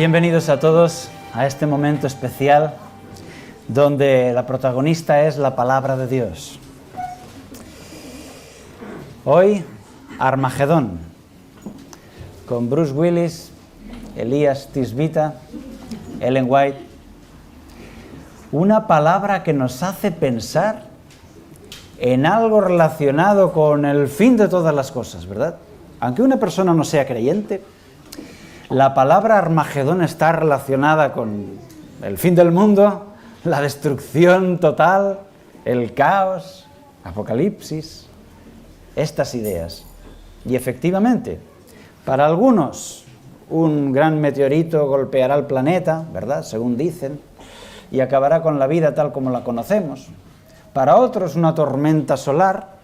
Bienvenidos a todos a este momento especial donde la protagonista es la palabra de Dios. Hoy, Armagedón, con Bruce Willis, Elias Tisbita, Ellen White. Una palabra que nos hace pensar en algo relacionado con el fin de todas las cosas, ¿verdad? Aunque una persona no sea creyente, la palabra Armagedón está relacionada con el fin del mundo, la destrucción total, el caos, Apocalipsis, estas ideas. Y efectivamente, para algunos, un gran meteorito golpeará el planeta, ¿verdad?, según dicen, y acabará con la vida tal como la conocemos. Para otros, una tormenta solar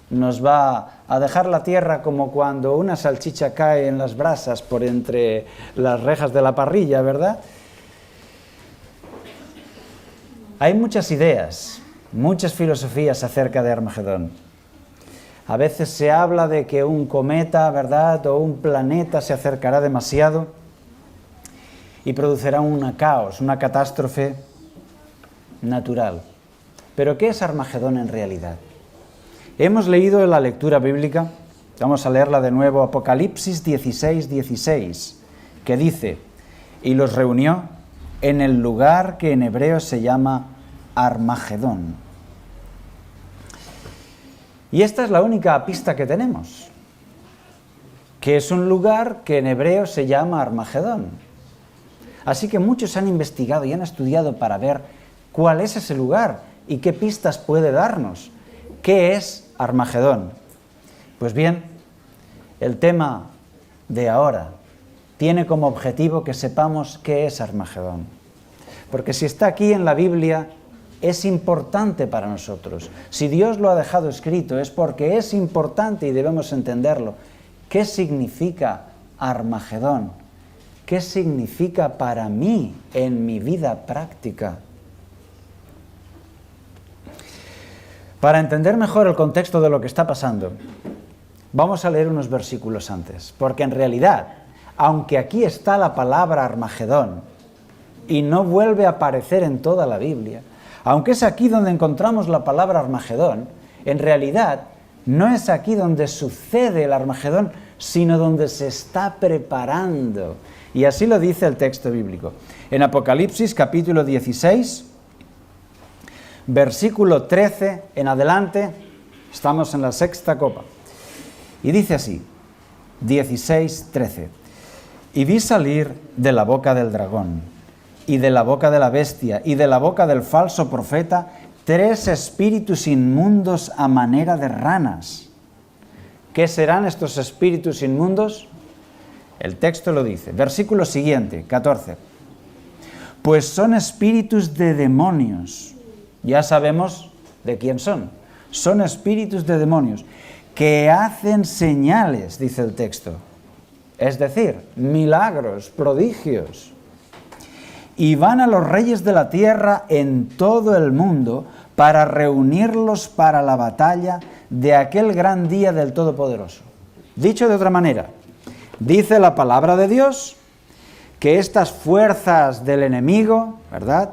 nos va a dejar la tierra como cuando una salchicha cae en las brasas por entre las rejas de la parrilla, ¿verdad? Hay muchas ideas, muchas filosofías acerca de Armagedón. A veces se habla de que un cometa, ¿verdad?, o un planeta se acercará demasiado y producirá un caos, una catástrofe natural. ¿Pero qué es Armagedón en realidad? Hemos leído en la lectura bíblica, vamos a leerla de nuevo, Apocalipsis 16:16, que dice: y los reunió en el lugar que en hebreo se llama Armagedón. Y esta es la única pista que tenemos, que es un lugar que en hebreo se llama Armagedón. Así que muchos han investigado y han estudiado para ver cuál es ese lugar y qué pistas puede darnos. ¿Qué es Armagedón? Pues bien, el tema de ahora tiene como objetivo que sepamos qué es Armagedón. Porque si está aquí en la Biblia, es importante para nosotros. Si Dios lo ha dejado escrito, es porque es importante y debemos entenderlo. ¿Qué significa Armagedón? ¿Qué significa para mí en mi vida práctica? Para entender mejor el contexto de lo que está pasando, vamos a leer unos versículos antes, porque en realidad, aunque aquí está la palabra Armagedón y no vuelve a aparecer en toda la Biblia, aunque es aquí donde encontramos la palabra Armagedón, en realidad no es aquí donde sucede el Armagedón, sino donde se está preparando. Y así lo dice el texto bíblico. En Apocalipsis capítulo 16, versículo 13 en adelante, estamos en la sexta copa. Y dice así, 16:13. Y vi salir de la boca del dragón, y de la boca de la bestia, y de la boca del falso profeta, 3 espíritus inmundos a manera de ranas. ¿Qué serán estos espíritus inmundos? El texto lo dice. Versículo siguiente, 14. Pues son espíritus de demonios. Ya sabemos de quién son. Son espíritus de demonios que hacen señales, dice el texto. Es decir, milagros, prodigios. Y van a los reyes de la tierra en todo el mundo para reunirlos para la batalla de aquel gran día del Todopoderoso. Dicho de otra manera, dice la palabra de Dios que estas fuerzas del enemigo, ¿verdad?,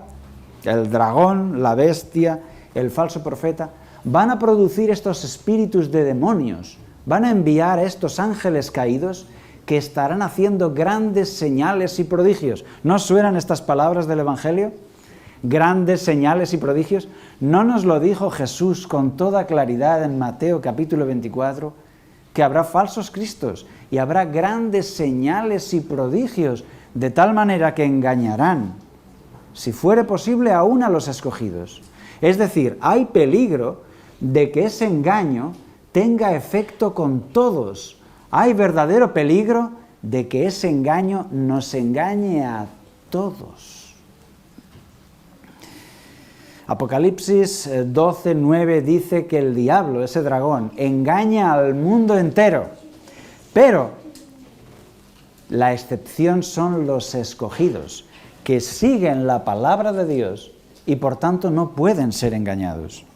el dragón, la bestia, el falso profeta, van a producir estos espíritus de demonios, van a enviar estos ángeles caídos que estarán haciendo grandes señales y prodigios. ¿No suenan estas palabras del Evangelio? Grandes señales y prodigios. ¿No nos lo dijo Jesús con toda claridad en Mateo capítulo 24? Que habrá falsos cristos y habrá grandes señales y prodigios, de tal manera que engañarán, si fuere posible, aún a los escogidos. Es decir, hay peligro de que ese engaño tenga efecto con todos. Hay verdadero peligro de que ese engaño nos engañe a todos. Apocalipsis 12:9 dice que el diablo, ese dragón, engaña al mundo entero. Pero la excepción son los escogidos, que siguen la palabra de Dios y por tanto no pueden ser engañados.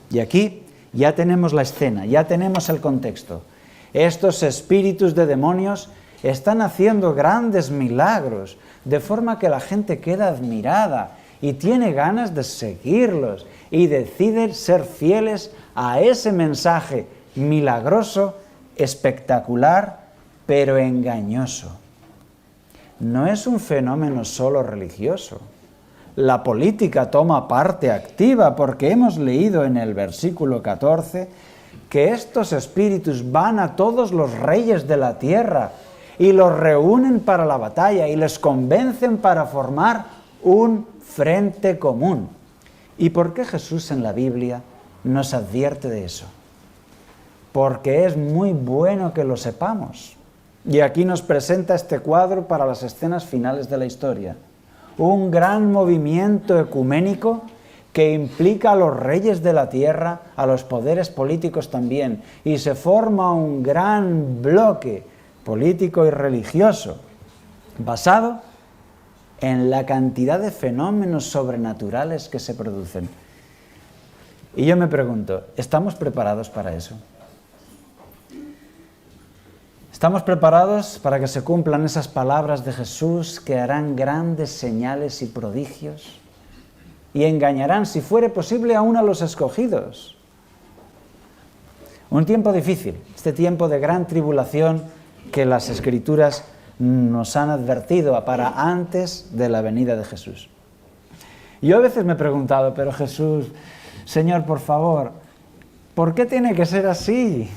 Y aquí ya tenemos la escena, ya tenemos el contexto. Estos espíritus de demonios están haciendo grandes milagros, de forma que la gente queda admirada y tiene ganas de seguirlos y deciden ser fieles a ese mensaje milagroso, espectacular, pero engañoso. No es un fenómeno solo religioso. La política toma parte activa porque hemos leído en el versículo 14 que estos espíritus van a todos los reyes de la tierra y los reúnen para la batalla y les convencen para formar un frente común. ¿Y por qué Jesús en la Biblia nos advierte de eso? Porque es muy bueno que lo sepamos. Y aquí nos presenta este cuadro para las escenas finales de la historia. Un gran movimiento ecuménico que implica a los reyes de la tierra, a los poderes políticos también, y se forma un gran bloque político y religioso basado en la cantidad de fenómenos sobrenaturales que se producen. Y yo me pregunto, ¿estamos preparados para eso? ¿Estamos preparados para que se cumplan esas palabras de Jesús que harán grandes señales y prodigios y engañarán, si fuere posible, aún a los escogidos? Un tiempo difícil, este tiempo de gran tribulación que las Escrituras nos han advertido para antes de la venida de Jesús. Yo a veces me he preguntado, pero Jesús, Señor, por favor, ¿por qué tiene que ser así?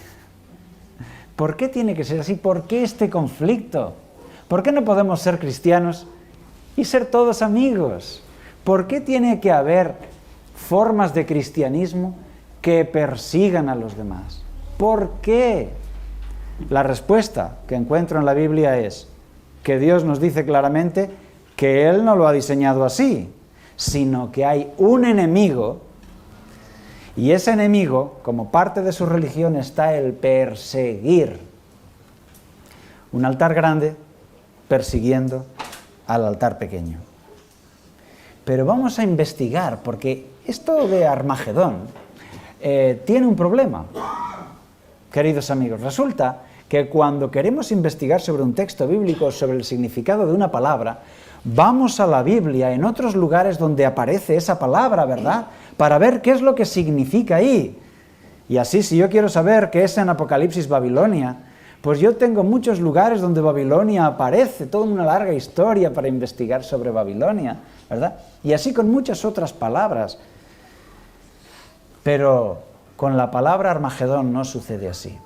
¿Por qué tiene que ser así? ¿Por qué este conflicto? ¿Por qué no podemos ser cristianos y ser todos amigos? ¿Por qué tiene que haber formas de cristianismo que persigan a los demás? ¿Por qué? La respuesta que encuentro en la Biblia es que Dios nos dice claramente que Él no lo ha diseñado así, sino que hay un enemigo. Y ese enemigo, como parte de su religión, está el perseguir. Un altar grande persiguiendo al altar pequeño. Pero vamos a investigar, porque esto de Armagedón tiene un problema, queridos amigos. Resulta que cuando queremos investigar sobre un texto bíblico, sobre el significado de una palabra, vamos a la Biblia, en otros lugares donde aparece esa palabra, ¿verdad?, para ver qué es lo que significa ahí. Y así, si yo quiero saber qué es en Apocalipsis Babilonia, pues yo tengo muchos lugares donde Babilonia aparece, toda una larga historia para investigar sobre Babilonia, ¿verdad? Y así con muchas otras palabras. Pero con la palabra Armagedón no sucede así.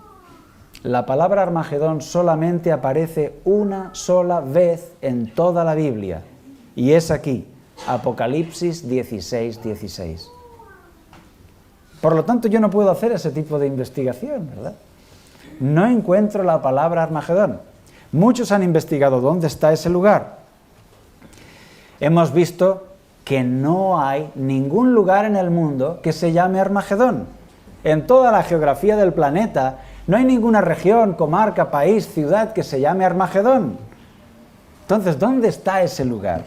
La palabra Armagedón solamente aparece una sola vez en toda la Biblia, y es aquí, Apocalipsis 16:16. Por lo tanto, yo no puedo hacer ese tipo de investigación, ¿verdad? No encuentro la palabra Armagedón. Muchos han investigado dónde está ese lugar. Hemos visto que no hay ningún lugar en el mundo que se llame Armagedón. En toda la geografía del planeta no hay ninguna región, comarca, país, ciudad que se llame Armagedón. Entonces, ¿dónde está ese lugar?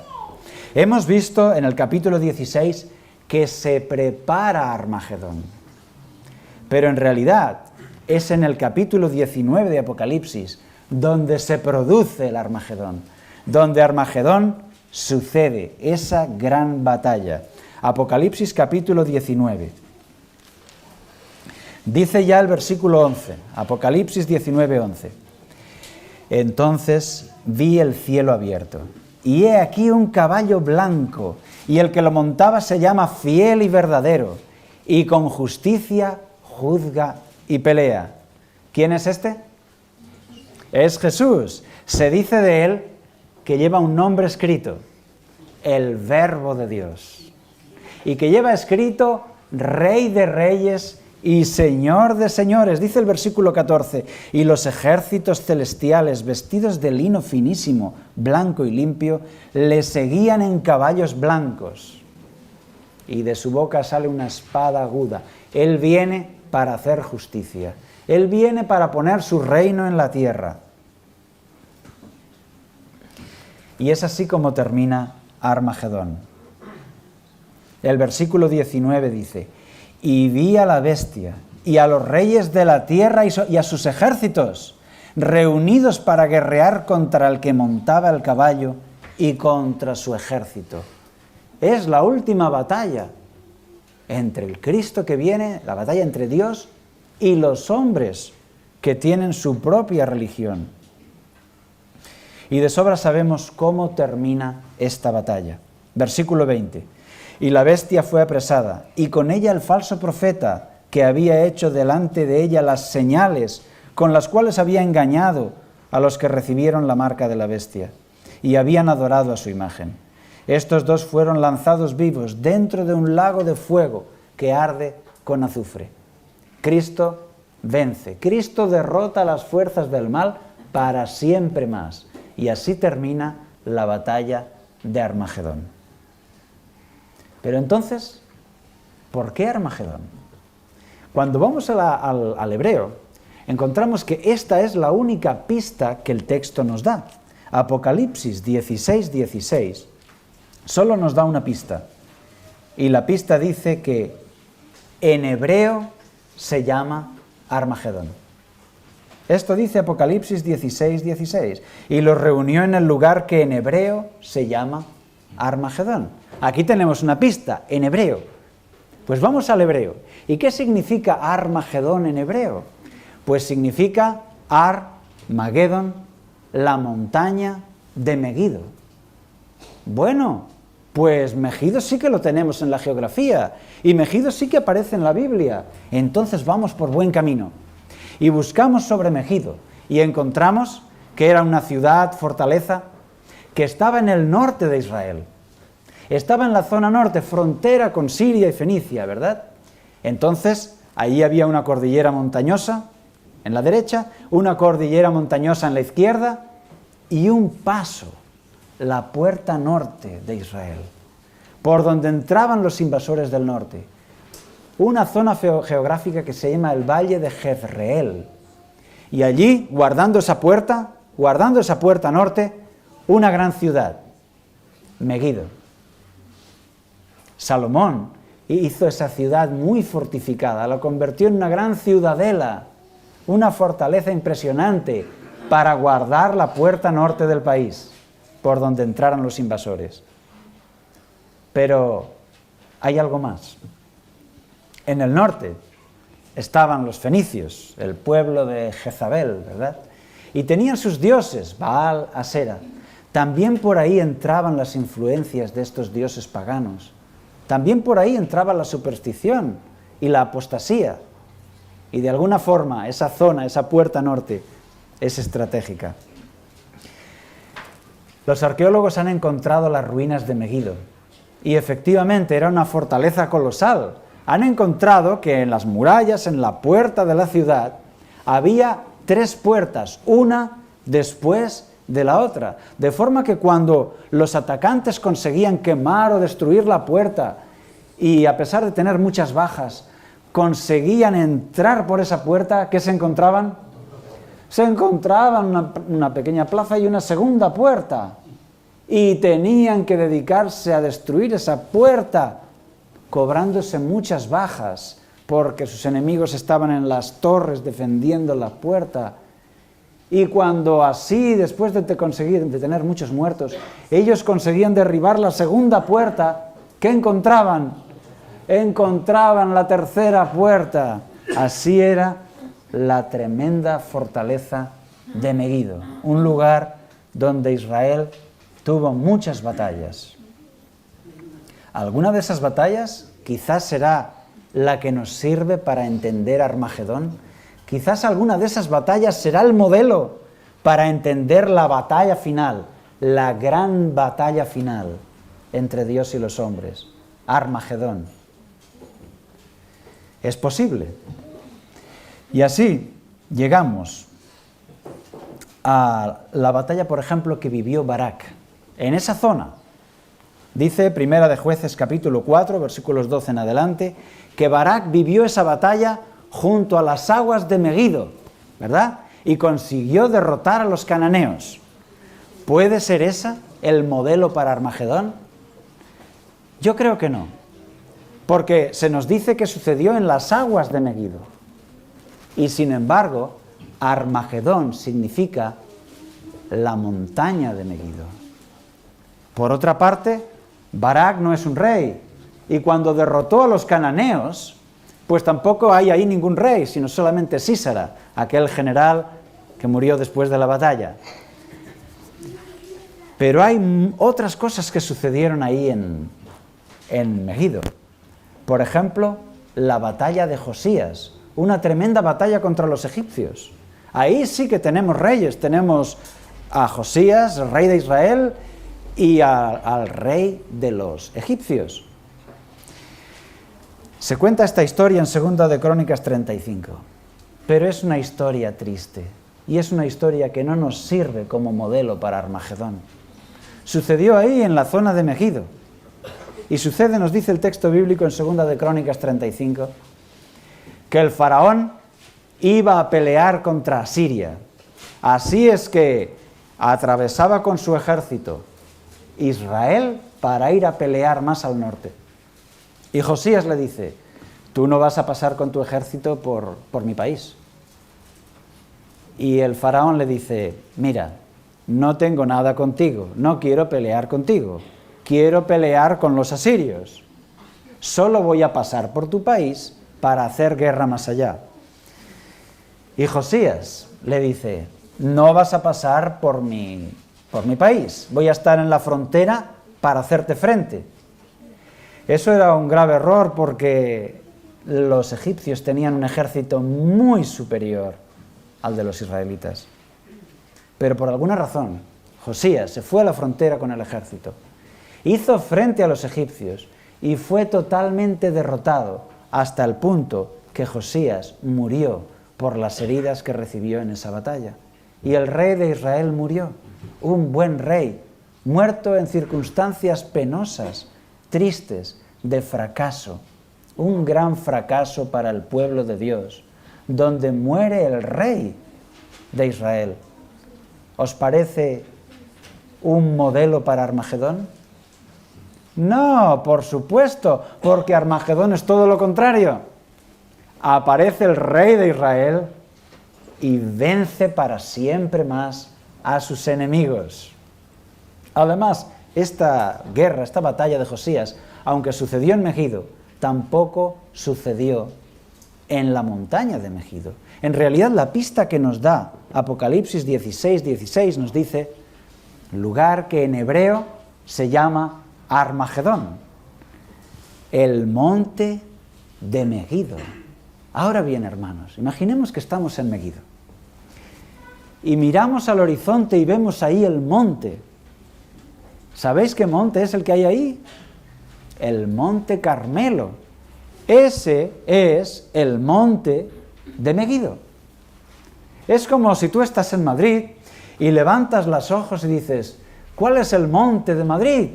Hemos visto en el capítulo 16 que se prepara Armagedón. Pero en realidad es en el capítulo 19 de Apocalipsis donde se produce el Armagedón, donde Armagedón sucede, esa gran batalla. Apocalipsis capítulo 19. Dice ya el versículo 11, Apocalipsis 19:11. Entonces vi el cielo abierto, y he aquí un caballo blanco, y el que lo montaba se llama Fiel y Verdadero, y con justicia juzga y pelea. ¿Quién es este? Es Jesús. Se dice de él que lleva un nombre escrito, el Verbo de Dios, y que lleva escrito Rey de Reyes y Señor de Señores. Dice el versículo 14, y los ejércitos celestiales, vestidos de lino finísimo, blanco y limpio, le seguían en caballos blancos, y de su boca sale una espada aguda. Él viene para hacer justicia. Él viene para poner su reino en la tierra. Y es así como termina Armagedón. El versículo 19 dice, y vi a la bestia y a los reyes de la tierra y a sus ejércitos reunidos para guerrear contra el que montaba el caballo y contra su ejército. Es la última batalla entre el Cristo que viene, la batalla entre Dios y los hombres que tienen su propia religión. Y de sobra sabemos cómo termina esta batalla. Versículo 20. Y la bestia fue apresada, y con ella el falso profeta, que había hecho delante de ella las señales con las cuales había engañado a los que recibieron la marca de la bestia, y habían adorado a su imagen. Estos dos fueron lanzados vivos dentro de un lago de fuego que arde con azufre. Cristo vence, Cristo derrota las fuerzas del mal para siempre más. Y así termina la batalla de Armagedón. Pero entonces, ¿por qué Armagedón? Cuando vamos al hebreo, encontramos que esta es la única pista que el texto nos da. Apocalipsis 16:16 solo nos da una pista. Y la pista dice que en hebreo se llama Armagedón. Esto dice Apocalipsis 16:16. Y los reunió en el lugar que en hebreo se llama Armagedón. Aquí tenemos una pista, en hebreo. Pues vamos al hebreo. ¿Y qué significa Armagedón en hebreo? Pues significa Ar-Magedón, la montaña de Megido. Bueno, pues Megido sí que lo tenemos en la geografía. Y Megido sí que aparece en la Biblia. Entonces vamos por buen camino. Y buscamos sobre Megido y encontramos que era una ciudad, fortaleza, que estaba en el norte de Israel. Estaba en la zona norte, frontera con Siria y Fenicia, ¿verdad? Entonces, ahí había una cordillera montañosa en la derecha, una cordillera montañosa en la izquierda y un paso, la puerta norte de Israel, por donde entraban los invasores del norte. Una zona geográfica que se llama el Valle de Jezreel. Y allí, guardando esa puerta norte, una gran ciudad, Megido. Salomón hizo esa ciudad muy fortificada, la convirtió en una gran ciudadela, una fortaleza impresionante para guardar la puerta norte del país, por donde entraran los invasores. Pero hay algo más. En el norte estaban los fenicios, el pueblo de Jezabel, ¿verdad? Y tenían sus dioses, Baal, Asera. También por ahí entraban las influencias de estos dioses paganos. También por ahí entraba la superstición y la apostasía. Y de alguna forma esa zona, esa puerta norte, es estratégica. Los arqueólogos han encontrado las ruinas de Megido. Y efectivamente era una fortaleza colosal. Han encontrado que en las murallas, en la puerta de la ciudad, había 3 puertas, una después de la otra. De forma que cuando los atacantes conseguían quemar o destruir la puerta, y a pesar de tener muchas bajas, conseguían entrar por esa puerta, ¿qué se encontraban? Se encontraban una pequeña plaza y una segunda puerta. Y tenían que dedicarse a destruir esa puerta, cobrándose muchas bajas, porque sus enemigos estaban en las torres defendiendo la puerta. Y cuando así, después de tener muchos muertos, ellos conseguían derribar la segunda puerta, ¿qué encontraban? Encontraban la tercera puerta. Así era la tremenda fortaleza de Megido, un lugar donde Israel tuvo muchas batallas. Alguna de esas batallas quizás será la que nos sirve para entender Armagedón. Quizás alguna de esas batallas será el modelo para entender la batalla final, la gran batalla final entre Dios y los hombres, Armagedón. Es posible. Y así llegamos a la batalla, por ejemplo, que vivió Barak en esa zona. Dice Primera de Jueces capítulo 4, versículos 12 en adelante, que Barak vivió esa batalla junto a las aguas de Megido, ¿verdad? Y consiguió derrotar a los cananeos. ¿Puede ser esa el modelo para Armagedón? Yo creo que no, porque se nos dice que sucedió en las aguas de Megido. Y sin embargo, Armagedón significa la montaña de Megiddo. Por otra parte, Barak no es un rey, y cuando derrotó a los cananeos, pues tampoco hay ahí ningún rey, sino solamente Sísara, aquel general que murió después de la batalla. Pero hay otras cosas que sucedieron ahí en Megiddo. Por ejemplo, la batalla de Josías, una tremenda batalla contra los egipcios. Ahí sí que tenemos reyes, tenemos a Josías, el rey de Israel, y al rey de los egipcios. Se cuenta esta historia en 2 de Crónicas 35, pero es una historia triste, y es una historia que no nos sirve como modelo para Armagedón. Sucedió ahí en la zona de Megiddo, y sucede, nos dice el texto bíblico en 2 de Crónicas 35, que el faraón iba a pelear contra Asiria. Así es que atravesaba con su ejército Israel para ir a pelear más al norte. Y Josías le dice, tú no vas a pasar con tu ejército por mi país. Y el faraón le dice, mira, no tengo nada contigo, no quiero pelear contigo, quiero pelear con los asirios. Solo voy a pasar por tu país para hacer guerra más allá. Y Josías le dice, no vas a pasar por mi país, voy a estar en la frontera para hacerte frente. Eso era un grave error porque los egipcios tenían un ejército muy superior al de los israelitas. Pero por alguna razón, Josías se fue a la frontera con el ejército, hizo frente a los egipcios y fue totalmente derrotado hasta el punto que Josías murió por las heridas que recibió en esa batalla. Y el rey de Israel murió, un buen rey, muerto en circunstancias penosas, tristes, de fracaso, un gran fracaso para el pueblo de Dios, donde muere el rey de Israel. ¿Os parece un modelo para Armagedón? No, por supuesto, porque Armagedón es todo lo contrario. Aparece el rey de Israel y vence para siempre más a sus enemigos. Además, esta guerra, esta batalla de Josías, aunque sucedió en Megiddo, tampoco sucedió en la montaña de Megiddo. En realidad, la pista que nos da Apocalipsis 16 nos dice, lugar que en hebreo se llama Armagedón, el monte de Megiddo. Ahora bien, hermanos, imaginemos que estamos en Megiddo y miramos al horizonte y vemos ahí el monte. ¿Sabéis qué monte es el que hay ahí? El monte Carmelo. Ese es el monte de Megiddo. Es como si tú estás en Madrid y levantas los ojos y dices, ¿cuál es el monte de Madrid?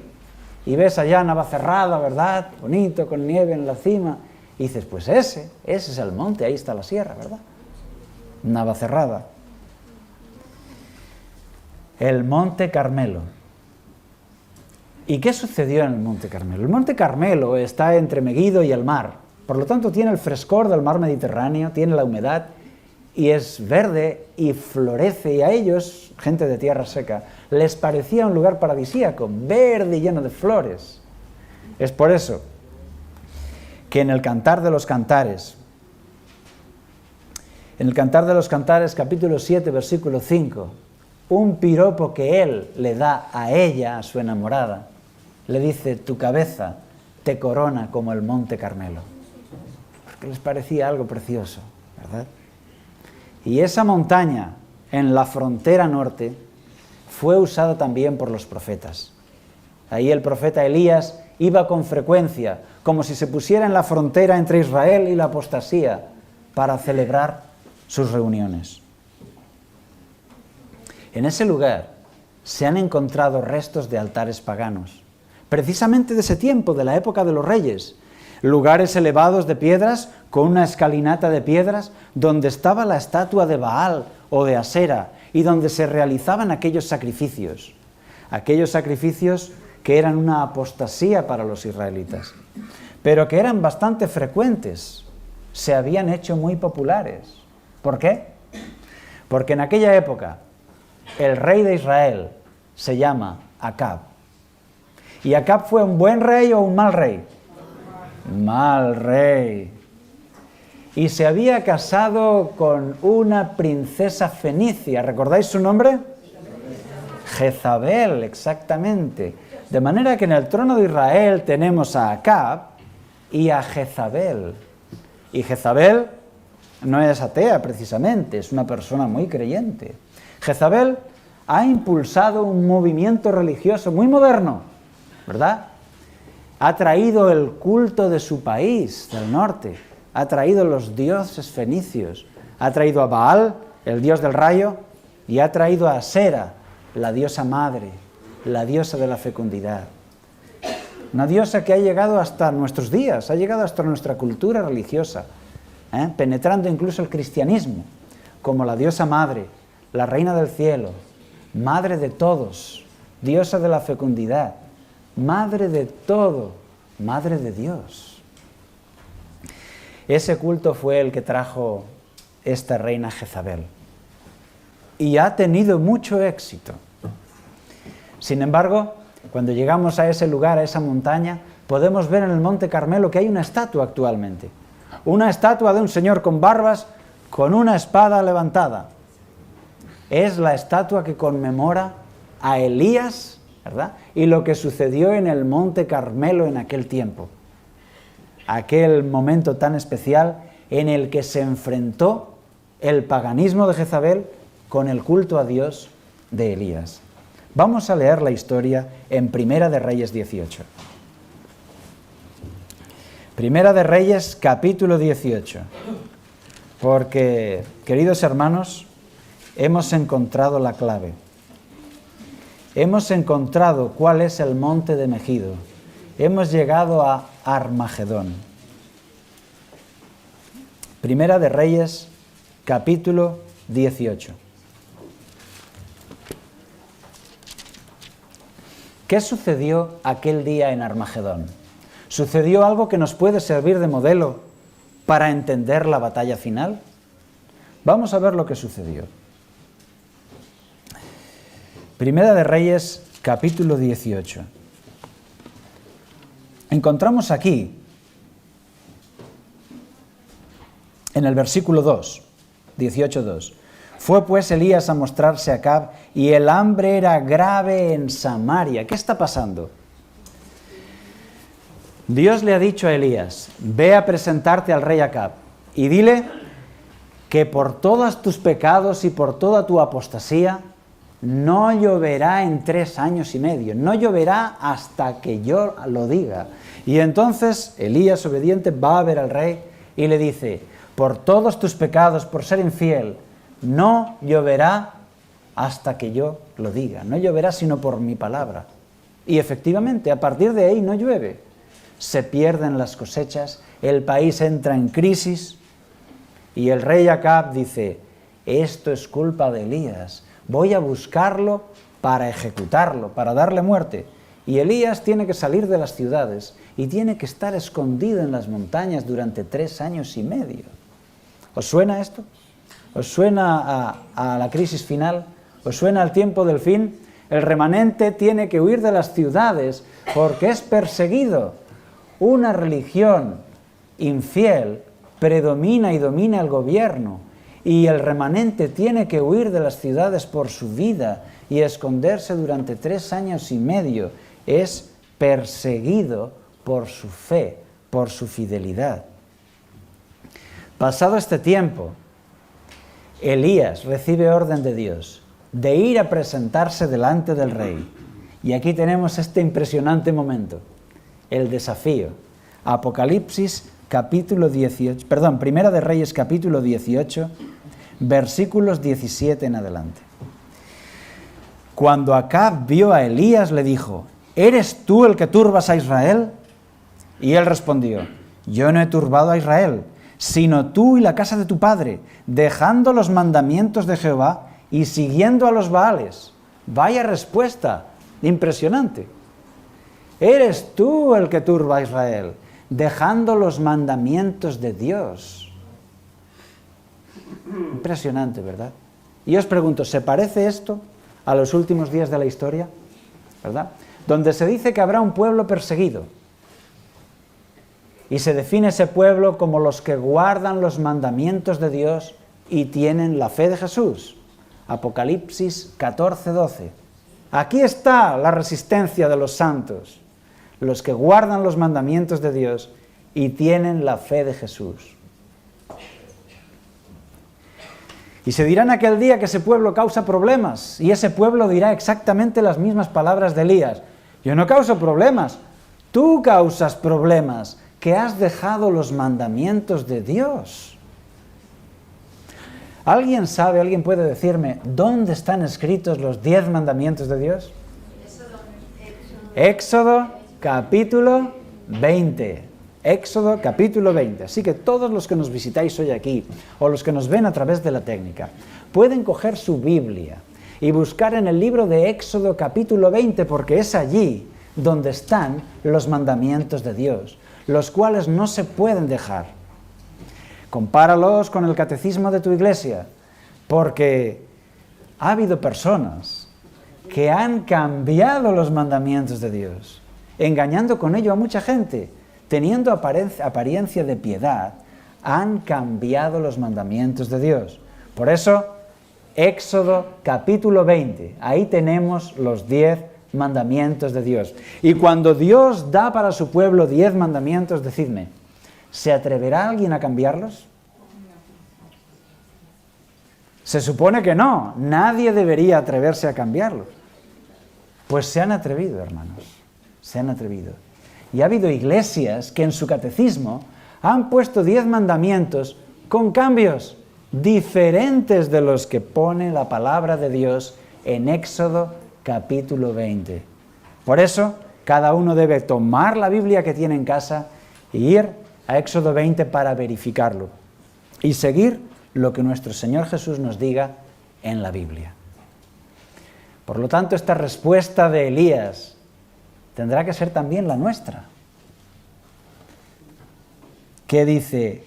Y ves allá Navacerrada, ¿verdad? Bonito, con nieve en la cima. Y dices, pues ese es el monte, ahí está la sierra, ¿verdad? Navacerrada. El monte Carmelo. ¿Y qué sucedió en el monte Carmelo? El monte Carmelo está entre Megiddo y el mar. Por lo tanto, tiene el frescor del mar Mediterráneo, tiene la humedad y es verde y florece. Y a ellos, gente de tierra seca, les parecía un lugar paradisíaco, verde y lleno de flores. Es por eso que en el Cantar de los Cantares, capítulo 7, versículo 5, un piropo que él le da a ella, a su enamorada, le dice, tu cabeza te corona como el monte Carmelo. Porque les parecía algo precioso, ¿verdad? Y esa montaña en la frontera norte fue usada también por los profetas. Ahí el profeta Elías iba con frecuencia, como si se pusiera en la frontera entre Israel y la apostasía, para celebrar sus reuniones. En ese lugar se han encontrado restos de altares paganos, precisamente de ese tiempo, de la época de los reyes, lugares elevados de piedras, con una escalinata de piedras, donde estaba la estatua de Baal o de Asera, y donde se realizaban aquellos sacrificios que eran una apostasía para los israelitas, pero que eran bastante frecuentes, se habían hecho muy populares. ¿Por qué? Porque en aquella época el rey de Israel se llama Acab. ¿Y Acab fue un buen rey o un mal rey? Mal rey. Y se había casado con una princesa fenicia. ¿Recordáis su nombre? Jezabel, exactamente. De manera que en el trono de Israel tenemos a Acab y a Jezabel. Y Jezabel no es atea precisamente, es una persona muy creyente. Jezabel ha impulsado un movimiento religioso muy moderno, ¿verdad? Ha traído el culto de su país, del norte, ha traído los dioses fenicios, ha traído a Baal, el dios del rayo, y ha traído a Asera, la diosa madre, la diosa de la fecundidad. Una diosa que ha llegado hasta nuestros días, ha llegado hasta nuestra cultura religiosa, penetrando incluso el cristianismo, como la diosa madre, la reina del cielo, madre de todos, diosa de la fecundidad, madre de todo, madre de Dios. Ese culto fue el que trajo esta reina Jezabel. Y ha tenido mucho éxito. Sin embargo, cuando llegamos a ese lugar, a esa montaña, podemos ver en el Monte Carmelo que hay una estatua actualmente. Una estatua de un señor con barbas, con una espada levantada. Es la estatua que conmemora a Elías, ¿verdad? Y lo que sucedió en el Monte Carmelo en aquel tiempo. Aquel momento tan especial en el que se enfrentó el paganismo de Jezabel con el culto a Dios de Elías. Vamos a leer la historia en Primera de Reyes 18. Primera de Reyes, capítulo 18. Porque, queridos hermanos, hemos encontrado la clave. Hemos encontrado cuál es el monte de Megido. Hemos llegado a Armagedón. Primera de Reyes, capítulo 18. ¿Qué sucedió aquel día en Armagedón? ¿Sucedió algo que nos puede servir de modelo para entender la batalla final? Vamos a ver lo que sucedió. Primera de Reyes, capítulo 18. Encontramos aquí, en el versículo 2, 18:2. Fue pues Elías a mostrarse a Acab, y el hambre era grave en Samaria. ¿Qué está pasando? Dios le ha dicho a Elías, ve a presentarte al rey Acab, y dile que por todos tus pecados y por toda tu apostasía, no lloverá en 3 años y medio, no lloverá hasta que yo lo diga. Y entonces Elías, obediente, va a ver al rey y le dice, por todos tus pecados, por ser infiel, no lloverá hasta que yo lo diga, no lloverá sino por mi palabra. Y efectivamente, a partir de ahí no llueve. Se pierden las cosechas, el país entra en crisis y el rey Acab dice, esto es culpa de Elías, voy a buscarlo para ejecutarlo, para darle muerte. Y Elías tiene que salir de las ciudades y tiene que estar escondido en las montañas durante 3 años y medio. ¿Os suena esto? ¿Os suena a la crisis final? ¿Os suena al tiempo del fin? El remanente tiene que huir de las ciudades porque es perseguido. Una religión infiel predomina y domina el gobierno y el remanente tiene que huir de las ciudades por su vida y esconderse durante 3 años y medio. Es perseguido por su fe, por su fidelidad. Pasado este tiempo, Elías recibe orden de Dios de ir a presentarse delante del rey. Y aquí tenemos este impresionante momento, el desafío. Apocalipsis capítulo 18, Primera de Reyes capítulo 18, versículos 17 en adelante. Cuando Acab vio a Elías, le dijo, ¿eres tú el que turbas a Israel? Y él respondió, yo no he turbado a Israel, sino tú y la casa de tu padre, dejando los mandamientos de Jehová y siguiendo a los Baales. Vaya respuesta, impresionante. Eres tú el que turba a Israel, dejando los mandamientos de Dios. Impresionante, ¿verdad? Y os pregunto, ¿se parece esto a los últimos días de la historia? ¿Verdad? Donde se dice que habrá un pueblo perseguido. Y se define ese pueblo como los que guardan los mandamientos de Dios y tienen la fe de Jesús. Apocalipsis 14:12. Aquí está la resistencia de los santos, los que guardan los mandamientos de Dios y tienen la fe de Jesús. Y se dirá en aquel día que ese pueblo causa problemas, y ese pueblo dirá exactamente las mismas palabras de Elías. Yo no causo problemas, tú causas problemas, que has dejado los mandamientos de Dios. ¿Alguien sabe, alguien puede decirme, dónde están escritos los 10 mandamientos de Dios? Éxodo capítulo 20. Éxodo capítulo 20. Así que todos los que nos visitáis hoy aquí, o los que nos ven a través de la técnica, pueden coger su Biblia y buscar en el libro de Éxodo capítulo 20, porque es allí donde están los mandamientos de Dios, los cuales no se pueden dejar. Compáralos con el catecismo de tu iglesia, porque ha habido personas que han cambiado los mandamientos de Dios, engañando con ello a mucha gente, teniendo apariencia de piedad, han cambiado los mandamientos de Dios. Por eso, Éxodo capítulo 20, ahí tenemos los 10 mandamientos de Dios. Y cuando Dios da para su pueblo 10 mandamientos, decidme, ¿se atreverá alguien a cambiarlos? Se supone que no, nadie debería atreverse a cambiarlos. Pues se han atrevido, hermanos, se han atrevido. Y ha habido iglesias que en su catecismo han puesto 10 mandamientos con cambios diferentes de los que pone la palabra de Dios en Éxodo capítulo 20. Por eso, cada uno debe tomar la Biblia que tiene en casa e ir a Éxodo 20 para verificarlo y seguir lo que nuestro Señor Jesús nos diga en la Biblia. Por lo tanto, esta respuesta de Elías tendrá que ser también la nuestra, que dice,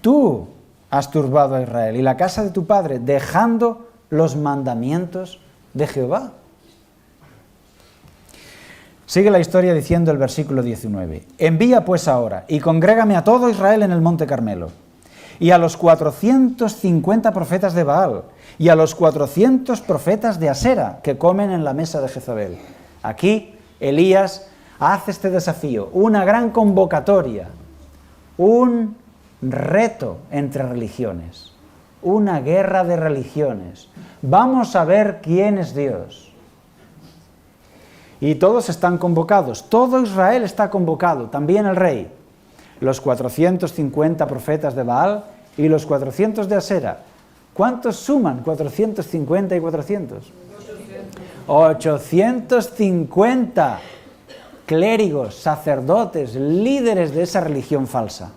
tú has turbado a Israel y la casa de tu padre, dejando los mandamientos de Jehová. Sigue la historia diciendo el versículo 19, envía pues ahora y congrégame a todo Israel en el monte Carmelo, y a los 450 profetas de Baal, y a los 400 profetas de Asera, que comen en la mesa de Jezabel. Aquí Elías hace este desafío, una gran convocatoria, un reto entre religiones, una guerra de religiones. Vamos a ver quién es Dios. Y todos están convocados, todo Israel está convocado, también el rey. Los 450 profetas de Baal y los 400 de Asera. ¿Cuántos suman 450 y 400? 850 clérigos, sacerdotes, líderes de esa religión falsa.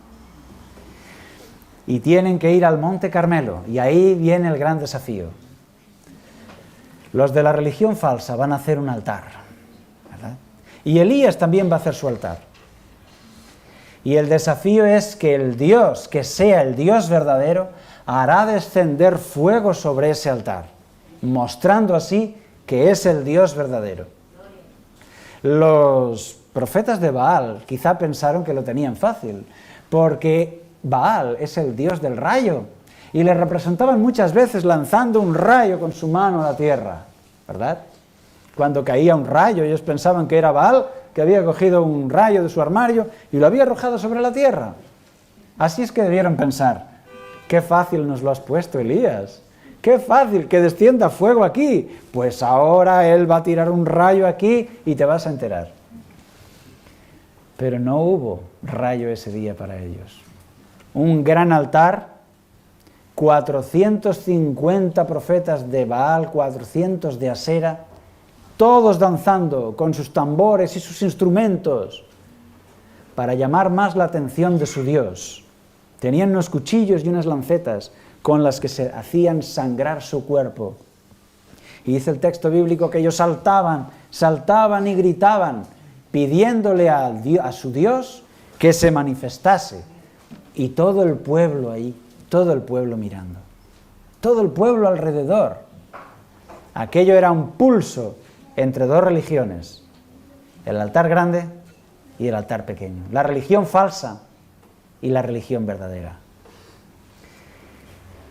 Y tienen que ir al monte Carmelo, y ahí viene el gran desafío. Los de la religión falsa van a hacer un altar, ¿verdad? Y Elías también va a hacer su altar. Y el desafío es que el Dios, que sea el Dios verdadero, hará descender fuego sobre ese altar, mostrando así que es el Dios verdadero. Los profetas de Baal quizá pensaron que lo tenían fácil, porque Baal es el Dios del rayo, y le representaban muchas veces lanzando un rayo con su mano a la tierra, ¿verdad? Cuando caía un rayo, ellos pensaban que era Baal, que había cogido un rayo de su armario y lo había arrojado sobre la tierra. Así es que debieron pensar, qué fácil nos lo has puesto, Elías, qué fácil que descienda fuego aquí, pues ahora él va a tirar un rayo aquí y te vas a enterar. Pero no hubo rayo ese día para ellos. Un gran altar, 450 profetas de Baal, 400 de Asera, todos danzando con sus tambores y sus instrumentos para llamar más la atención de su Dios. Tenían unos cuchillos y unas lancetas con las que se hacían sangrar su cuerpo. Y dice el texto bíblico que ellos saltaban y gritaban, pidiéndole a su Dios que se manifestase. Y todo el pueblo ahí, todo el pueblo mirando. todo el pueblo alrededor. Aquello era un pulso entre dos religiones, el altar grande y el altar pequeño, la religión falsa y la religión verdadera.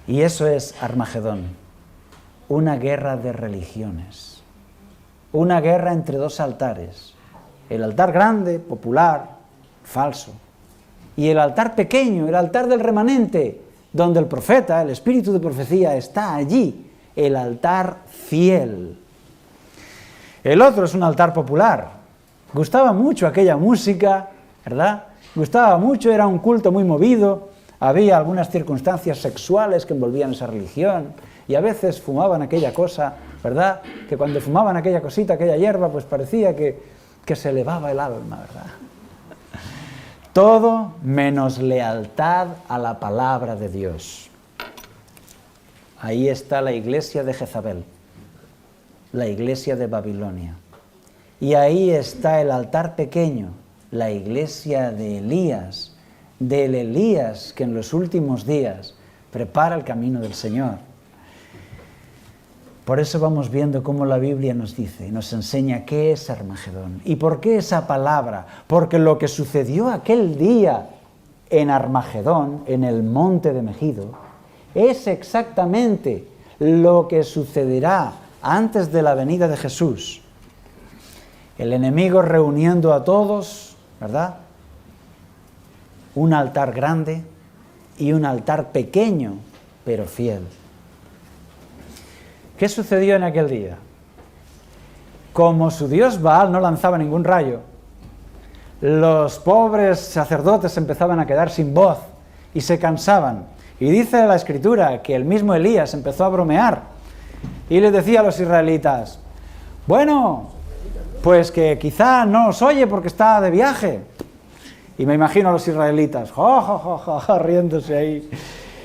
Y eso es Armagedón, una guerra de religiones, una guerra entre dos altares, el altar grande, popular, falso, y el altar pequeño, el altar del remanente, donde el profeta, el espíritu de profecía está allí, el altar fiel. El otro es un altar popular. Gustaba mucho aquella música, ¿verdad? Gustaba mucho, era un culto muy movido, había algunas circunstancias sexuales que envolvían esa religión, y a veces fumaban aquella cosa, ¿verdad? Que cuando fumaban aquella cosita, aquella hierba, pues parecía que se elevaba el alma, ¿verdad? Todo menos lealtad a la palabra de Dios. Ahí está la iglesia de Jezabel, la iglesia de Babilonia. Y ahí está el altar pequeño, la iglesia de Elías, del Elías que en los últimos días prepara el camino del Señor. Por eso vamos viendo cómo la Biblia nos dice, nos enseña qué es Armagedón. ¿Y por qué esa palabra? Porque lo que sucedió aquel día en Armagedón, en el monte de Megido, es exactamente lo que sucederá antes de la venida de Jesús. El enemigo reuniendo a todos, ¿verdad? Un altar grande y un altar pequeño, pero fiel. ¿Qué sucedió en aquel día? Como su dios Baal no lanzaba ningún rayo, los pobres sacerdotes empezaban a quedar sin voz y se cansaban. Y dice la Escritura que el mismo Elías empezó a bromear y les decía a los israelitas, bueno, pues que quizá no os oye porque está de viaje. Y me imagino a los israelitas, riéndose ahí.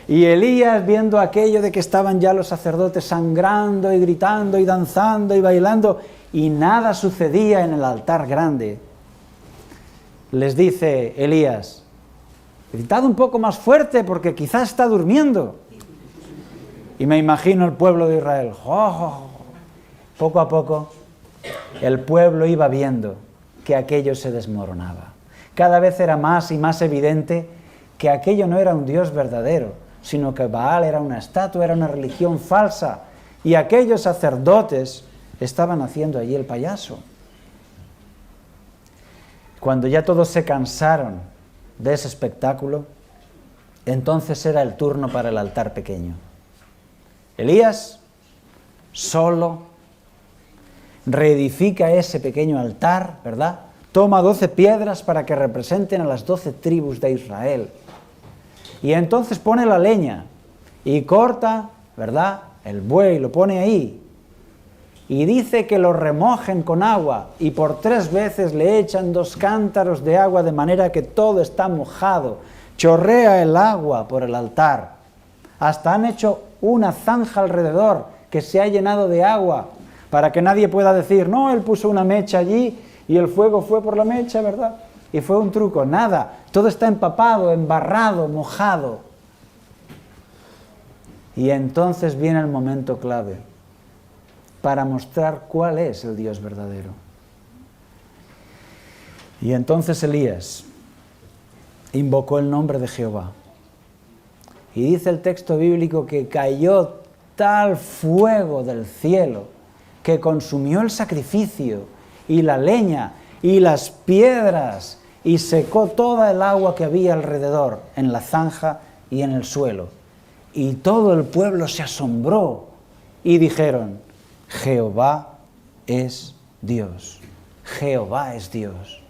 Y Elías, viendo aquello de que estaban ya los sacerdotes sangrando y gritando y danzando y bailando, y nada sucedía en el altar grande, les dice Elías, gritad un poco más fuerte porque quizás está durmiendo. Y me imagino el pueblo de Israel, poco a poco, el pueblo iba viendo que aquello se desmoronaba. Cada vez era más y más evidente que aquello no era un Dios verdadero, sino que Baal era una estatua, era una religión falsa, y aquellos sacerdotes estaban haciendo allí el payaso. Cuando ya todos se cansaron de ese espectáculo, entonces era el turno para el altar pequeño. Elías, solo, reedifica ese pequeño altar, ¿verdad? Toma 12 piedras para que representen a las 12 tribus de Israel. Y entonces pone la leña y corta, ¿verdad?, el buey, lo pone ahí. Y dice que lo remojen con agua y por 3 veces le echan 2 cántaros de agua de manera que todo está mojado. Chorrea el agua por el altar. Hasta han hecho una zanja alrededor que se ha llenado de agua para que nadie pueda decir, no, él puso una mecha allí y el fuego fue por la mecha, ¿verdad? Y fue un truco, nada, todo está empapado, embarrado, mojado. Y entonces viene el momento clave para mostrar cuál es el Dios verdadero. Y entonces Elías invocó el nombre de Jehová. Y dice el texto bíblico que cayó tal fuego del cielo que consumió el sacrificio y la leña y las piedras y secó toda el agua que había alrededor en la zanja y en el suelo. Y todo el pueblo se asombró y dijeron, Jehová es Dios, Jehová es Dios.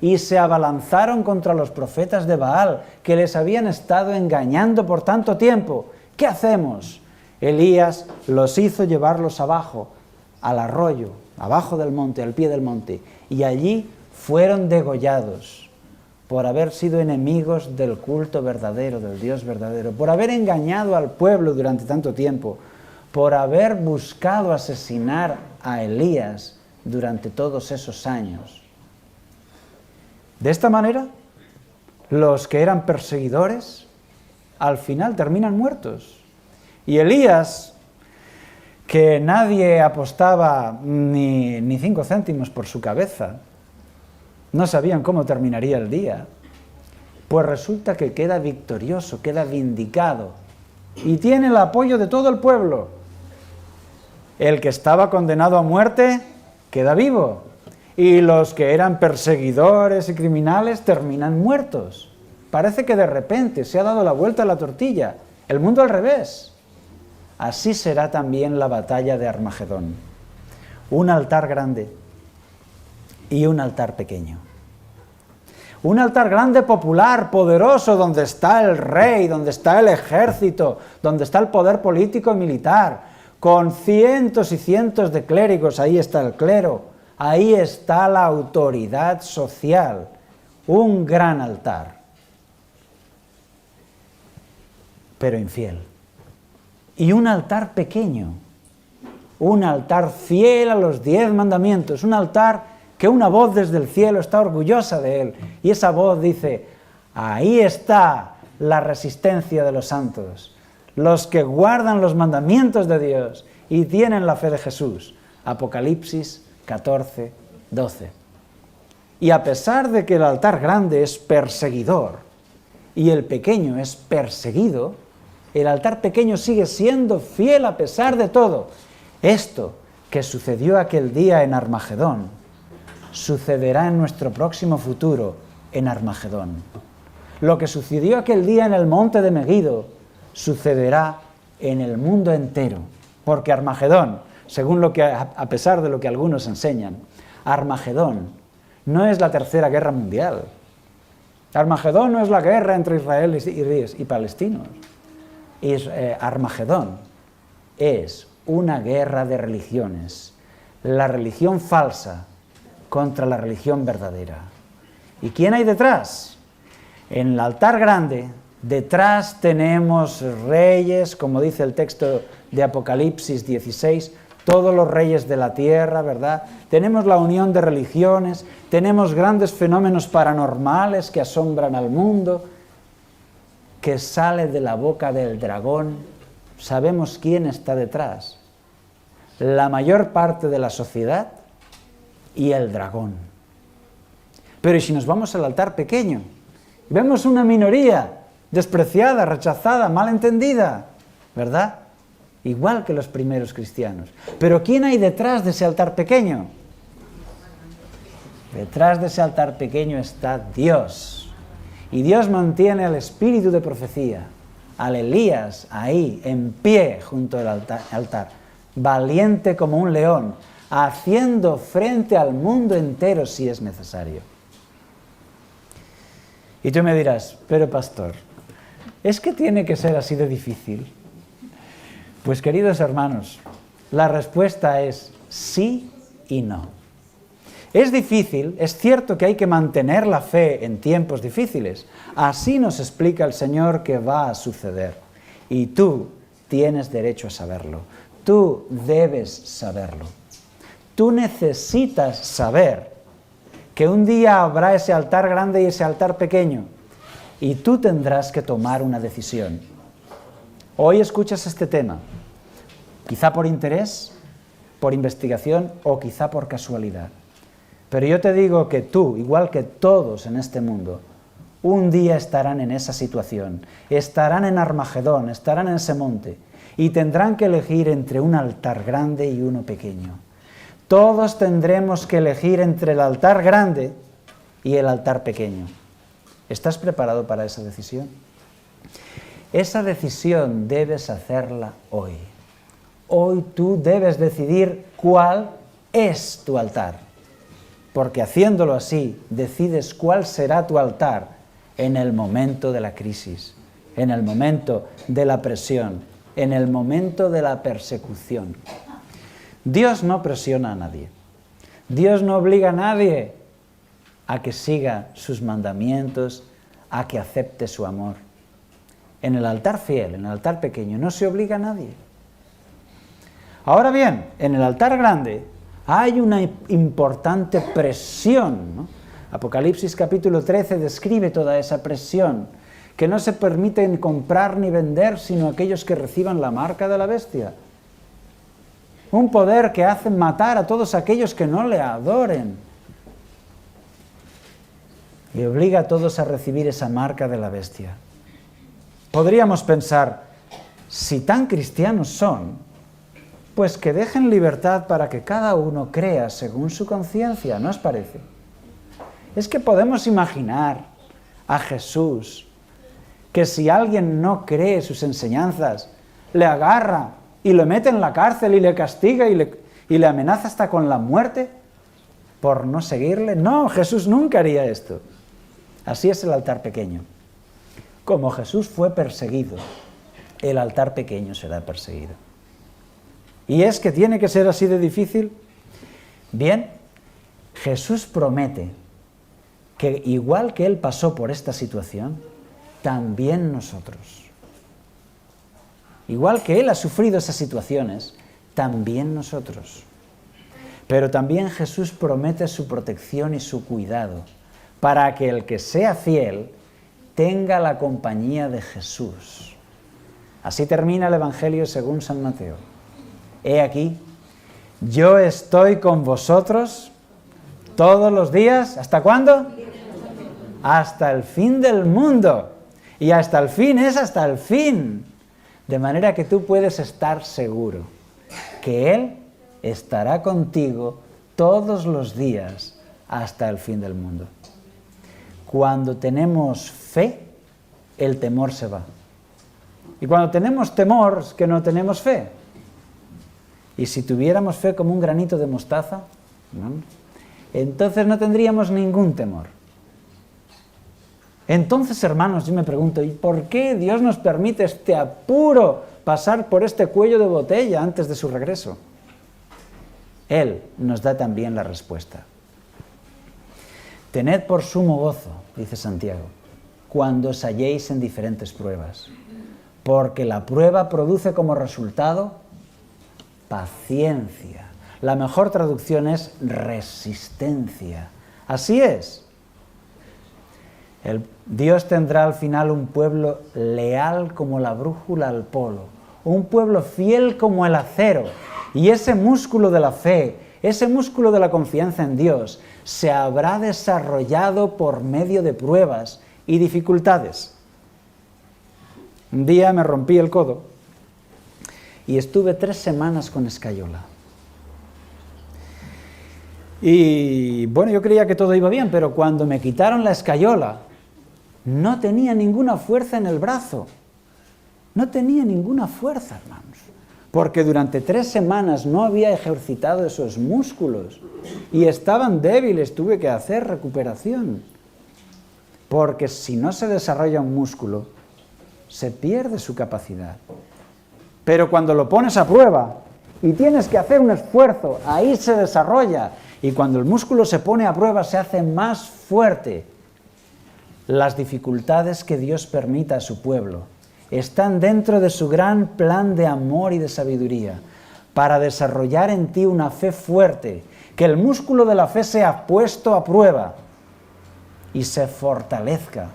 Y se abalanzaron contra los profetas de Baal, que les habían estado engañando por tanto tiempo. ¿Qué hacemos? Elías los hizo llevarlos abajo, al arroyo, abajo del monte, al pie del monte, y allí fueron degollados por haber sido enemigos del culto verdadero, del Dios verdadero, por haber engañado al pueblo durante tanto tiempo, por haber buscado asesinar a Elías durante todos esos años. De esta manera, los que eran perseguidores, al final terminan muertos. Y Elías, que nadie apostaba ni 5 céntimos por su cabeza, no sabían cómo terminaría el día, pues resulta que queda victorioso, queda vindicado, y tiene el apoyo de todo el pueblo. El que estaba condenado a muerte queda vivo, y los que eran perseguidores y criminales terminan muertos. Parece que de repente se ha dado la vuelta a la tortilla, el mundo al revés. Así será también la batalla de Armagedón. Un altar grande y un altar pequeño. Un altar grande, popular, poderoso, donde está el rey, donde está el ejército, donde está el poder político y militar, con cientos y cientos de clérigos. Ahí está el clero, ahí está la autoridad social. Un gran altar, pero infiel. Y un altar pequeño, un altar fiel a los 10 mandamientos, un altar que una voz desde el cielo está orgullosa de él, y esa voz dice: ahí está la resistencia de los santos, los que guardan los mandamientos de Dios y tienen la fe de Jesús. Apocalipsis 14, 12. Y a pesar de que el altar grande es perseguidor y el pequeño es perseguido, el altar pequeño sigue siendo fiel a pesar de todo. Esto que sucedió aquel día en Armagedón, sucederá en nuestro próximo futuro en Armagedón. Lo que sucedió aquel día en el monte de Megido, sucederá en el mundo entero. Porque Armagedón, según a pesar de lo que algunos enseñan, Armagedón no es la tercera guerra mundial. Armagedón no es la guerra entre israelíes y palestinos. Armagedón es una guerra de religiones, la religión falsa contra la religión verdadera. ¿Y quién hay detrás? En el altar grande, detrás tenemos reyes, como dice el texto de Apocalipsis 16, todos los reyes de la tierra, ¿verdad? Tenemos la unión de religiones, tenemos grandes fenómenos paranormales que asombran al mundo, que sale de la boca del dragón. Sabemos quién está detrás: la mayor parte de la sociedad y el dragón. Pero ¿y si nos vamos al altar pequeño? Vemos una minoría despreciada, rechazada, malentendida, ¿verdad? Igual que los primeros cristianos. Pero ¿quién hay detrás de ese altar pequeño? Detrás de ese altar pequeño está Dios. Y Dios mantiene al espíritu de profecía, al Elías, ahí, en pie junto al altar, valiente como un león, haciendo frente al mundo entero si es necesario. Y tú me dirás: pero pastor, ¿es que tiene que ser así de difícil? Pues queridos hermanos, la respuesta es sí y no. Es difícil, es cierto que hay que mantener la fe en tiempos difíciles. Así nos explica el Señor que va a suceder. Y tú tienes derecho a saberlo. Tú debes saberlo. Tú necesitas saber que un día habrá ese altar grande y ese altar pequeño. Y tú tendrás que tomar una decisión. Hoy escuchas este tema, quizá por interés, por investigación o quizá por casualidad. Pero yo te digo que tú, igual que todos en este mundo, un día estarán en esa situación, estarán en Armagedón, estarán en ese monte, y tendrán que elegir entre un altar grande y uno pequeño. Todos tendremos que elegir entre el altar grande y el altar pequeño. ¿Estás preparado para esa decisión? Esa decisión debes hacerla hoy. Hoy tú debes decidir cuál es tu altar. Porque haciéndolo así, decides cuál será tu altar en el momento de la crisis, en el momento de la presión, en el momento de la persecución. Dios no presiona a nadie. Dios no obliga a nadie a que siga sus mandamientos, a que acepte su amor. En el altar fiel, en el altar pequeño, no se obliga a nadie. Ahora bien, en el altar grande hay una importante presión, ¿no? Apocalipsis capítulo 13 describe toda esa presión que no se permiten comprar ni vender sino aquellos que reciban la marca de la bestia. Un poder que hace matar a todos aquellos que no le adoren. Y obliga a todos a recibir esa marca de la bestia. Podríamos pensar, si tan cristianos son, pues que dejen libertad para que cada uno crea según su conciencia, ¿no os parece? Es que podemos imaginar a Jesús, que si alguien no cree sus enseñanzas, le agarra y lo mete en la cárcel y le castiga y le amenaza hasta con la muerte por no seguirle. No, Jesús nunca haría esto. Así es el altar pequeño. Como Jesús fue perseguido, el altar pequeño será perseguido. ¿Y es que tiene que ser así de difícil? Bien, Jesús promete que igual que Él pasó por esta situación, también nosotros. Igual que Él ha sufrido esas situaciones, también nosotros. Pero también Jesús promete su protección y su cuidado, para que el que sea fiel tenga la compañía de Jesús. Así termina el Evangelio según San Mateo. He aquí, yo estoy con vosotros todos los días. ¿Hasta cuándo? Hasta el fin del mundo. Y hasta el fin es hasta el fin. De manera que tú puedes estar seguro que Él estará contigo todos los días hasta el fin del mundo. Cuando tenemos fe, el temor se va. Y cuando tenemos temor, es que no tenemos fe. Y si tuviéramos fe como un granito de mostaza, ¿no?, entonces no tendríamos ningún temor. Entonces, hermanos, yo me pregunto, ¿y por qué Dios nos permite este apuro, pasar por este cuello de botella antes de su regreso? Él nos da también la respuesta. Tened por sumo gozo, dice Santiago, cuando os halléis en diferentes pruebas, porque la prueba produce como resultado paciencia. La mejor traducción es resistencia. Así es. Dios tendrá al final un pueblo leal como la brújula al polo, un pueblo fiel como el acero, y ese músculo de la fe, ese músculo de la confianza en Dios, se habrá desarrollado por medio de pruebas y dificultades. Un día me rompí el codo y estuve 3 semanas con escayola. Y bueno, yo creía que todo iba bien, pero cuando me quitaron la escayola, no tenía ninguna fuerza en el brazo. No tenía ninguna fuerza, hermanos. Porque durante 3 semanas no había ejercitado esos músculos y estaban débiles, tuve que hacer recuperación. Porque si no se desarrolla un músculo, se pierde su capacidad. Pero cuando lo pones a prueba y tienes que hacer un esfuerzo, ahí se desarrolla. Y cuando el músculo se pone a prueba, se hace más fuerte. Las dificultades que Dios permita a su pueblo están dentro de su gran plan de amor y de sabiduría, para desarrollar en ti una fe fuerte, que el músculo de la fe sea puesto a prueba y se fortalezca,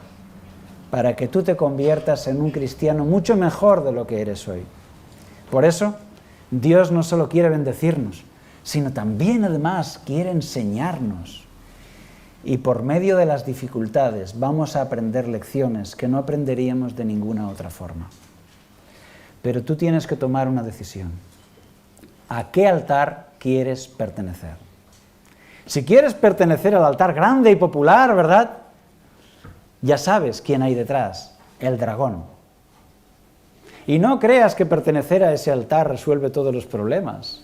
para que tú te conviertas en un cristiano mucho mejor de lo que eres hoy. Por eso, Dios no solo quiere bendecirnos, sino también además quiere enseñarnos. Y por medio de las dificultades vamos a aprender lecciones que no aprenderíamos de ninguna otra forma. Pero tú tienes que tomar una decisión. ¿A qué altar quieres pertenecer? Si quieres pertenecer al altar grande y popular, ¿verdad?, ya sabes quién hay detrás, el dragón. Y no creas que pertenecer a ese altar resuelve todos los problemas.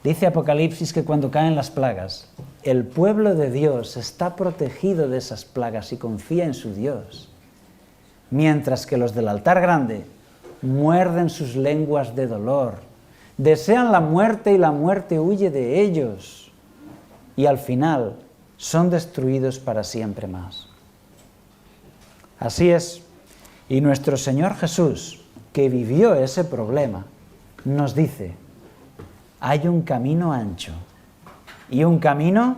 Dice Apocalipsis que cuando caen las plagas, el pueblo de Dios está protegido de esas plagas y confía en su Dios, mientras que los del altar grande muerden sus lenguas de dolor, desean la muerte y la muerte huye de ellos, y al final son destruidos para siempre más. Así es, y nuestro Señor Jesús, que vivió ese problema, nos dice: hay un camino ancho y un camino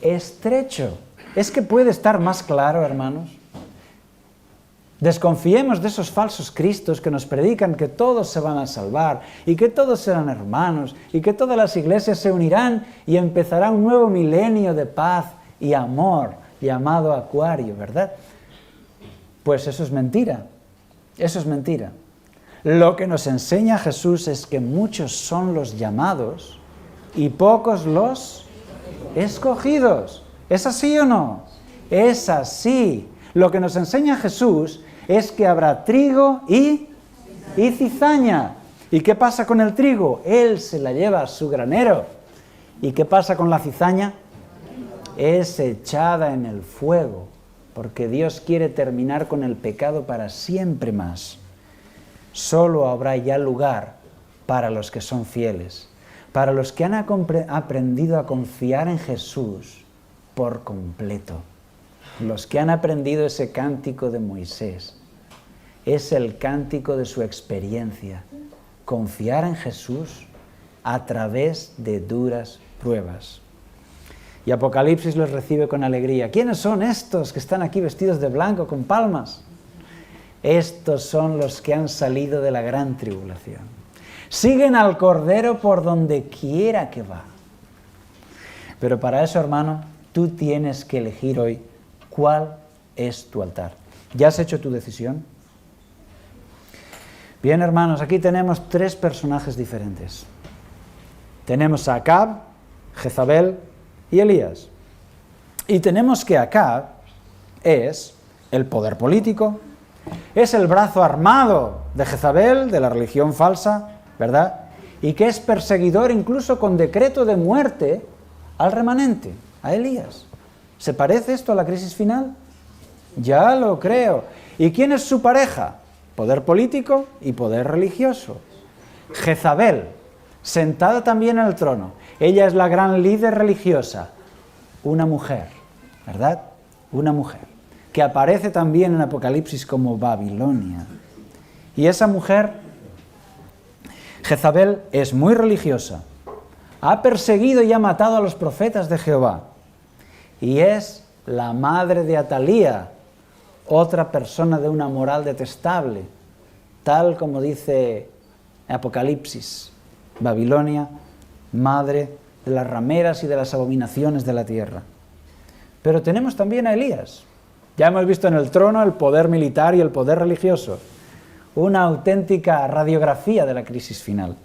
estrecho. ¿Es que puede estar más claro, hermanos? Desconfiemos de esos falsos cristos que nos predican que todos se van a salvar y que todos serán hermanos y que todas las iglesias se unirán y empezará un nuevo milenio de paz y amor llamado Acuario, ¿verdad? Pues eso es mentira, eso es mentira. Lo que nos enseña Jesús es que muchos son los llamados y pocos los escogidos. ¿Es así o no? Es así. Lo que nos enseña Jesús es que habrá trigo y cizaña. ¿Y qué pasa con el trigo? Él se la lleva a su granero. ¿Y qué pasa con la cizaña? Es echada en el fuego, porque Dios quiere terminar con el pecado para siempre más. Solo habrá ya lugar para los que son fieles, para los que han aprendido a confiar en Jesús por completo. Los que han aprendido ese cántico de Moisés, es el cántico de su experiencia, confiar en Jesús a través de duras pruebas. Y Apocalipsis los recibe con alegría. ¿Quiénes son estos que están aquí vestidos de blanco con palmas? Estos son los que han salido de la gran tribulación. Siguen al Cordero por donde quiera que va. Pero para eso, hermano, tú tienes que elegir hoy cuál es tu altar. ¿Ya has hecho tu decisión? Bien, hermanos, aquí tenemos tres personajes diferentes. Tenemos a Acab, Jezabel y Elías. Y tenemos que Acab es el poder político, es el brazo armado de Jezabel, de la religión falsa, ¿verdad? Y que es perseguidor incluso con decreto de muerte al remanente, a Elías. ¿Se parece esto a la crisis final? Ya lo creo. ¿Y quién es su pareja? Poder político y poder religioso. Jezabel, sentada también en el trono. Ella es la gran líder religiosa. Una mujer, ¿verdad? Una mujer, que aparece también en Apocalipsis como Babilonia. Y esa mujer, Jezabel, es muy religiosa. Ha perseguido y ha matado a los profetas de Jehová. Y es la madre de Atalía, otra persona de una moral detestable, tal como dice Apocalipsis. Babilonia, madre de las rameras y de las abominaciones de la tierra. Pero tenemos también a Elías. Ya hemos visto en el trono el poder militar y el poder religioso. Una auténtica radiografía de la crisis final.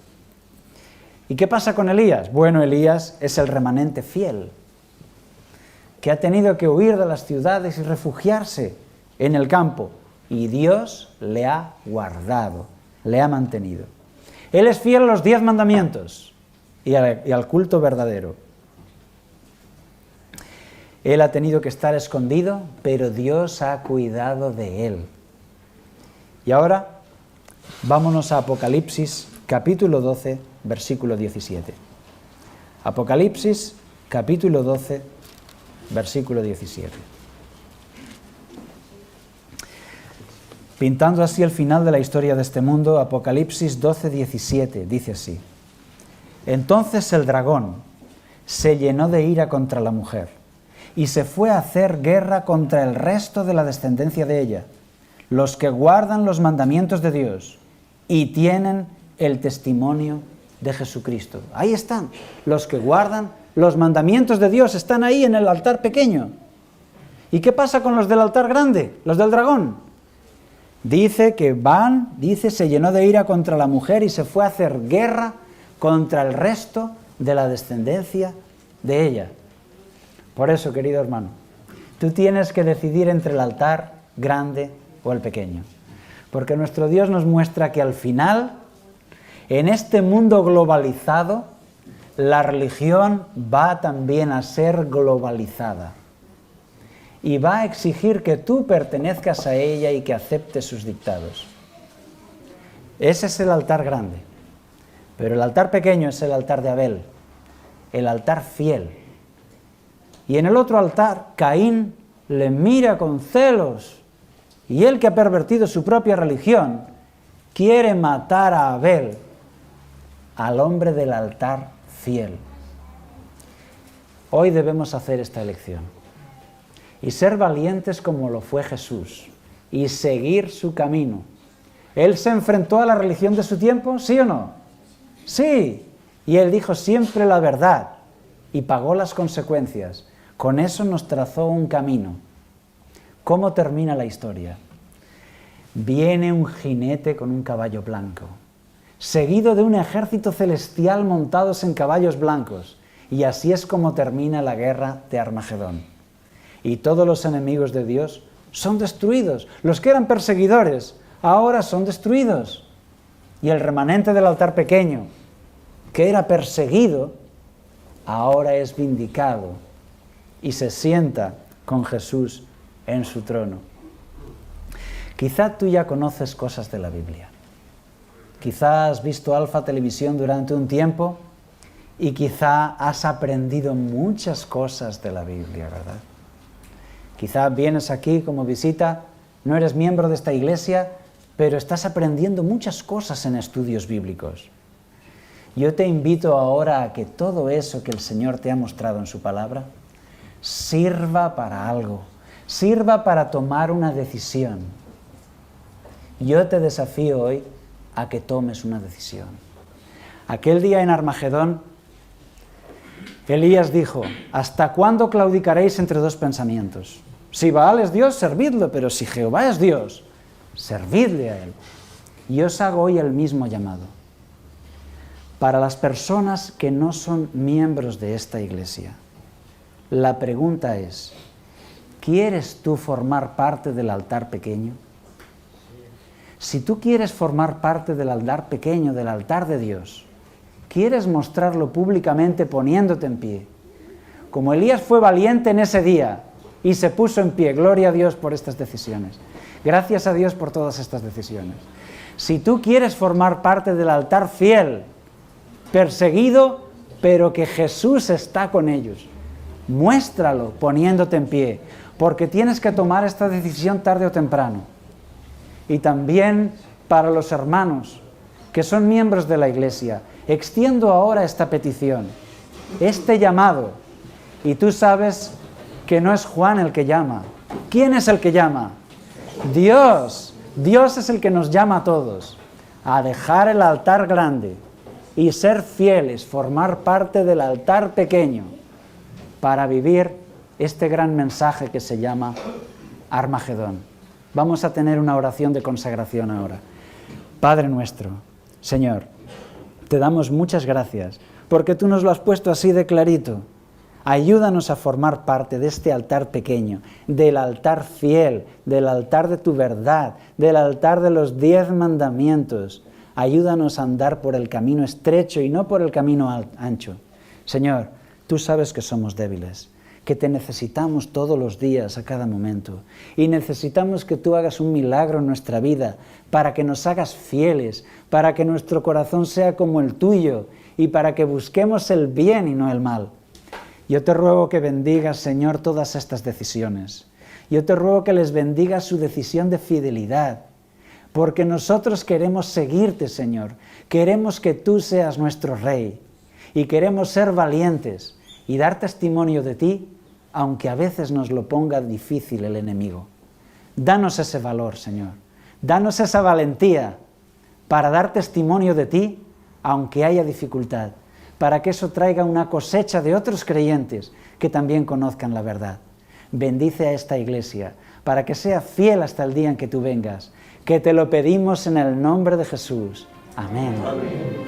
¿Y qué pasa con Elías? Bueno, Elías es el remanente fiel, que ha tenido que huir de las ciudades y refugiarse en el campo. Y Dios le ha guardado, le ha mantenido. Él es fiel a los 10 mandamientos y al culto verdadero. Él ha tenido que estar escondido, pero Dios ha cuidado de él. Y ahora, vámonos a Apocalipsis, capítulo 12, versículo 17. Apocalipsis, capítulo 12, versículo 17. Pintando así el final de la historia de este mundo, Apocalipsis 12, 17, dice así: Entonces el dragón se llenó de ira contra la mujer y se fue a hacer guerra contra el resto de la descendencia de ella, los que guardan los mandamientos de Dios y tienen el testimonio de Jesucristo. Ahí están, los que guardan los mandamientos de Dios, están ahí en el altar pequeño. ¿Y qué pasa con los del altar grande, los del dragón? Dice que se llenó de ira contra la mujer y se fue a hacer guerra contra el resto de la descendencia de ella. Por eso, querido hermano, tú tienes que decidir entre el altar grande o el pequeño. Porque nuestro Dios nos muestra que al final, en este mundo globalizado, la religión va también a ser globalizada. Y va a exigir que tú pertenezcas a ella y que aceptes sus dictados. Ese es el altar grande. Pero el altar pequeño es el altar de Abel, el altar fiel. Y en el otro altar, Caín le mira con celos. Y él, que ha pervertido su propia religión, quiere matar a Abel, al hombre del altar fiel. Hoy debemos hacer esta elección y ser valientes como lo fue Jesús, y seguir su camino. ¿Él se enfrentó a la religión de su tiempo? ¿Sí o no? Sí. Y él dijo siempre la verdad y pagó las consecuencias. Con eso nos trazó un camino. ¿Cómo termina la historia? Viene un jinete con un caballo blanco, seguido de un ejército celestial montados en caballos blancos. Y así es como termina la guerra de Armagedón. Y todos los enemigos de Dios son destruidos. Los que eran perseguidores ahora son destruidos. Y el remanente del altar pequeño, que era perseguido, ahora es vindicado y se sienta con Jesús en su trono. Quizá tú ya conoces cosas de la Biblia. Quizá has visto Alfa Televisión durante un tiempo y quizá has aprendido muchas cosas de la Biblia, ¿verdad? Quizá vienes aquí como visita, no eres miembro de esta iglesia, pero estás aprendiendo muchas cosas en estudios bíblicos. Yo te invito ahora a que todo eso que el Señor te ha mostrado en su palabra sirva para algo, sirva para tomar una decisión. Yo te desafío hoy a que tomes una decisión. Aquel día en Armagedón, Elías dijo: ¿hasta cuándo claudicaréis entre dos pensamientos? Si Baal es Dios, servidlo, pero si Jehová es Dios, servidle a Él. Y os hago hoy el mismo llamado. Para las personas que no son miembros de esta iglesia, la pregunta es: ¿quieres tú formar parte del altar pequeño? Si tú quieres formar parte del altar pequeño, del altar de Dios, quieres mostrarlo públicamente poniéndote en pie, como Elías fue valiente en ese día y se puso en pie. Gloria a Dios por estas decisiones. Gracias a Dios por todas estas decisiones. Si tú quieres formar parte del altar fiel, perseguido, pero que Jesús está con ellos, muéstralo poniéndote en pie, porque tienes que tomar esta decisión tarde o temprano. Y también para los hermanos que son miembros de la iglesia, extiendo ahora esta petición, este llamado, y tú sabes que no es Juan el que llama. ¿Quién es el que llama? Dios. Dios es el que nos llama a todos a dejar el altar grande y ser fieles, formar parte del altar pequeño para vivir este gran mensaje que se llama Armagedón. Vamos a tener una oración de consagración ahora. Padre nuestro, Señor, te damos muchas gracias porque tú nos lo has puesto así de clarito. Ayúdanos a formar parte de este altar pequeño, del altar fiel, del altar de tu verdad, del altar de los 10 mandamientos. Ayúdanos a andar por el camino estrecho y no por el camino ancho. Señor, tú sabes que somos débiles, que te necesitamos todos los días, a cada momento. Y necesitamos que tú hagas un milagro en nuestra vida para que nos hagas fieles, para que nuestro corazón sea como el tuyo y para que busquemos el bien y no el mal. Yo te ruego que bendigas, Señor, todas estas decisiones. Yo te ruego que les bendigas su decisión de fidelidad, porque nosotros queremos seguirte, Señor. Queremos que tú seas nuestro Rey y queremos ser valientes y dar testimonio de ti, aunque a veces nos lo ponga difícil el enemigo. Danos ese valor, Señor. Danos esa valentía para dar testimonio de ti, aunque haya dificultad, para que eso traiga una cosecha de otros creyentes que también conozcan la verdad. Bendice a esta iglesia para que sea fiel hasta el día en que tú vengas, que te lo pedimos en el nombre de Jesús. Amén. Amén.